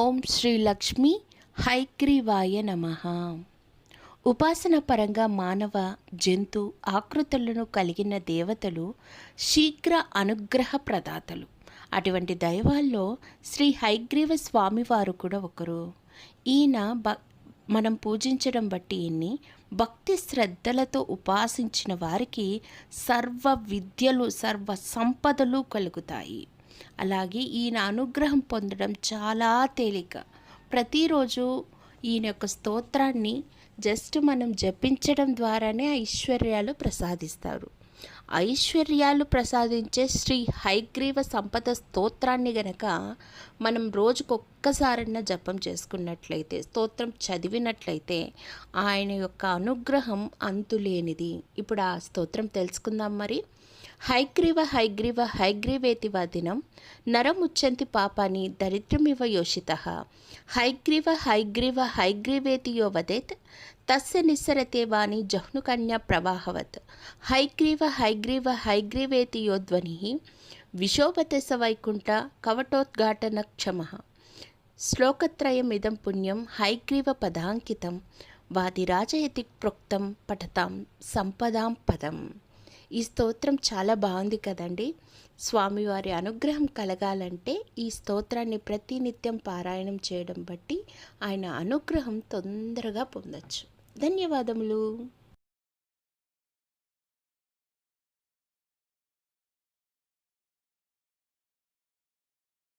ఓం శ్రీ లక్ష్మీ హైగ్రీవాయ నమః. ఉపాసన పరంగా మానవ జంతు ఆకృతులను కలిగిన దేవతలు శీఘ్ర అనుగ్రహ ప్రదాతలు. అటువంటి దైవాల్లో శ్రీ హయగ్రీవ స్వామివారు కూడా ఒకరు. ఈయన మనం పూజించడం బట్టి ఈయన్ని భక్తి శ్రద్ధలతో ఉపాసించిన వారికి సర్వ విద్యలు సర్వ సంపదలు కలుగుతాయి. అలాగే ఈయన అనుగ్రహం పొందడం చాలా తేలిక. ప్రతిరోజు ఈయన యొక్క స్తోత్రాన్ని జస్ట్ మనం జపించడం ద్వారానే ఐశ్వర్యాలు ప్రసాదిస్తారు. ఐశ్వర్యాలు ప్రసాదించే శ్రీ హయగ్రీవ సంపద స్తోత్రాన్ని గనక మనం రోజుకొక్కసారన్నా జపం చేసుకున్నట్లయితే, స్తోత్రం చదివినట్లయితే ఆయన యొక్క అనుగ్రహం అంతులేనిది. ఇప్పుడు ఆ స్తోత్రం తెలుసుకుందాం. మరి హయగ్రీవ హయగ్రీవ హయగ్రీవేతి వదినం నరముచ్చంతి పాపాని దరిద్రమివ యోషితః హయగ్రీవ హయగ్రీవ హయగ్రీవేతి యో వదేత్ తస్య నిస్సరతే వాణి జహ్నుకన్యా ప్రవాహవత్ హయగ్రీవ హయగ్రీవ హయగ్రీవేతి యో ధ్వనిః విశోభతే స వైకుంఠ కవటోద్ఘాటన క్షమః. శ్లోకత్రయమిదం పుణ్యం హయగ్రీవ పదాంకితం వాదిరాజయతి ప్రోక్తం పఠతాం సంపదాం పదం. ఈ స్తోత్రం చాలా బాగుంది కదండి. స్వామివారి అనుగ్రహం కలగాలంటే ఈ స్తోత్రాన్ని ప్రతినిత్యం పారాయణం చేయడం బట్టి ఆయన అనుగ్రహం తొందరగా పొందొచ్చు. ధన్యవాదములు.